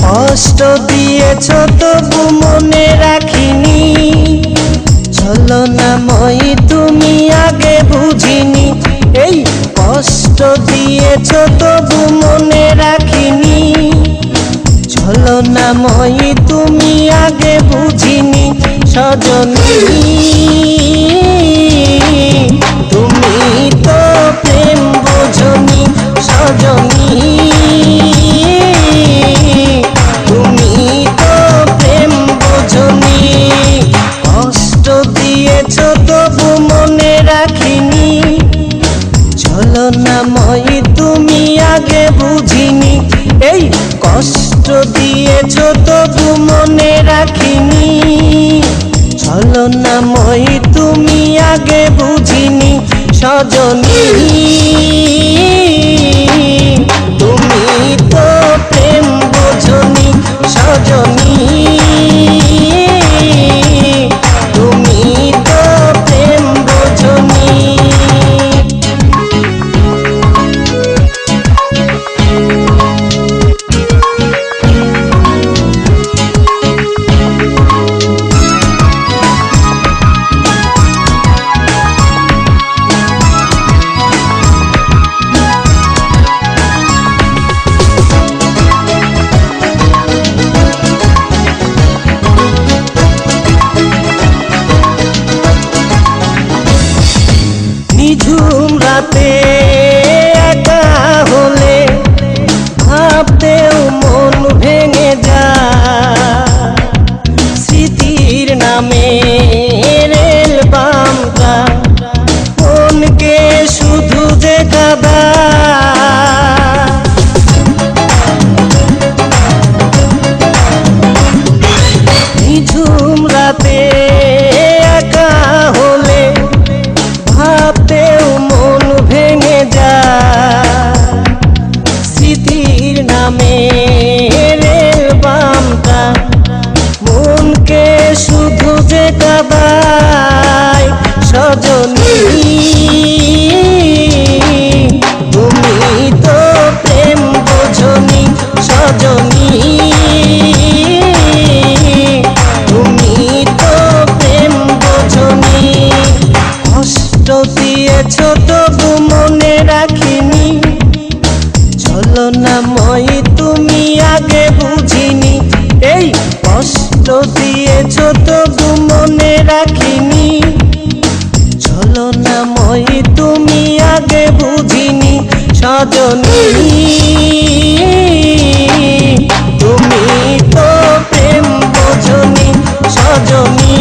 কষ্ট দিয়েছ তবু মনে রাখিনি, ছলনাময়ী তুমি আগে বুঝিনি। এই কষ্ট দিয়েছ তবু মনে রাখিনি, ছলনাময়ী তুমি আগে বুঝিনি। সজনী তুমি তো প্রেম বোঝনি, সজনী তুমি তো প্রেম বোঝনি। কষ্ট দিয়েছ তবু মনে রাখিনি, ছলনাময়ী তুমি আগে বুঝিনি। এই কষ্ট দিয়েছ তবু মনে রাখিনি, ছলনাময়ী তুমি আগে বুঝিনি। সজনী তুমি তো প্রেম বোঝনি, সজনী তুমি তো প্রেম বোঝনি। নিঝুম রাতে একা হলে ভাবতেও মন ভেঙে যায়, স্মৃতির নামে রেল বামটা মনকে শুধু যে কাঁদায়। নিঝুম রাতে একা হলে ভাবতেও মন ভেঙে যায়, স্মৃতির নামে রেল বামটা মনকে শুধু যে কাঁদায়। সজনী তুমি তো প্রেম বোঝনি, সজনী তুমি তো প্রেম বোঝনি। কষ্ট দিয়েছ তবু মনে রাখিনি, ছলনাময়ী তুমি আগে বুঝিনি। এই কষ্ট দিয়েছ তবু মনে রাখিনি, ছলনাময়ী তুমি আগে বুঝিনি। সজনী তুমি তো প্রেম বোঝনি, সজনী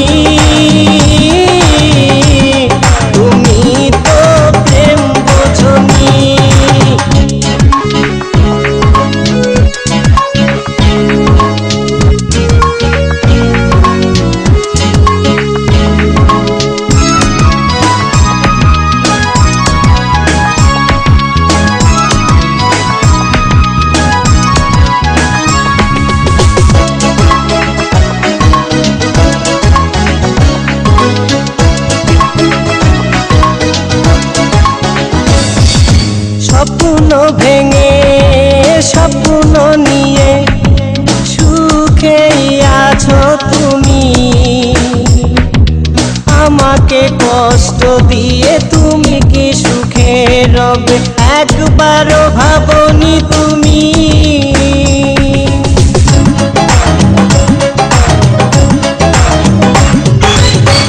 তুমি তো প্রেম বোঝনি। স্বপ্ন ভেঙে স্বপ্ন নিয়ে সুখেই আছো তুমি, আমাকে কষ্ট দিয়ে তুমি কি সুখে রবে একবারও ভাবনি তুমি।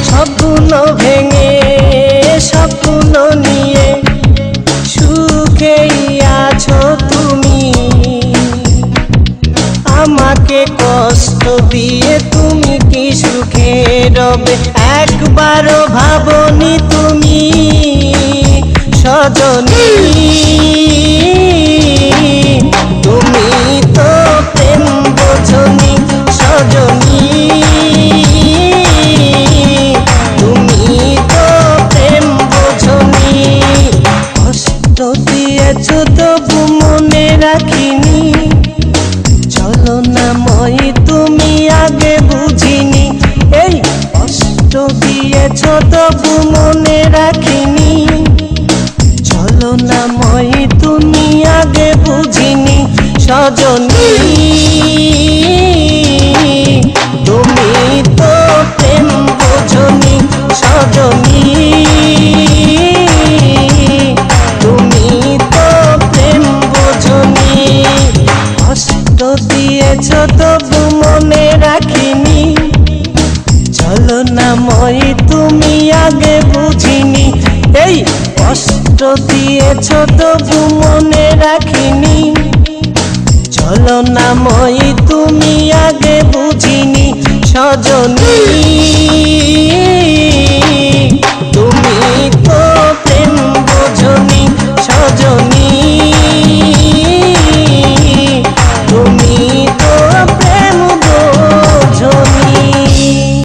স্বপ্ন ভেঙে স্বপ্ন নিয়ে সুখেই আছো তুমি, আমাকে কষ্ট দিয়ে তুমি কি সুখে রবে একবারও ভাবনি তুমি। সজনী তুমি তো প্রেম বোঝনি, সজনী তুমি তো প্রেম বোঝনি। কষ্ট দিয়েছ তবু মনে রাখিনি, ছলনাময়ী তুমি আগে বুঝিনি। এই কষ্ট দিয়েছ তবু মনে রাখিনি, সজনী তুমি তো প্রেম বোঝনি সজনী তুমি তো প্রেম বোঝনি কষ্ট দিয়েছ তবু মনে রাখিনি চলো না মই তুমি আগে বুঝিনি এই কষ্ট দিয়েছ তবু মনে রাখিনি চলো না মই তুমি আগে বুঝিনি সজনী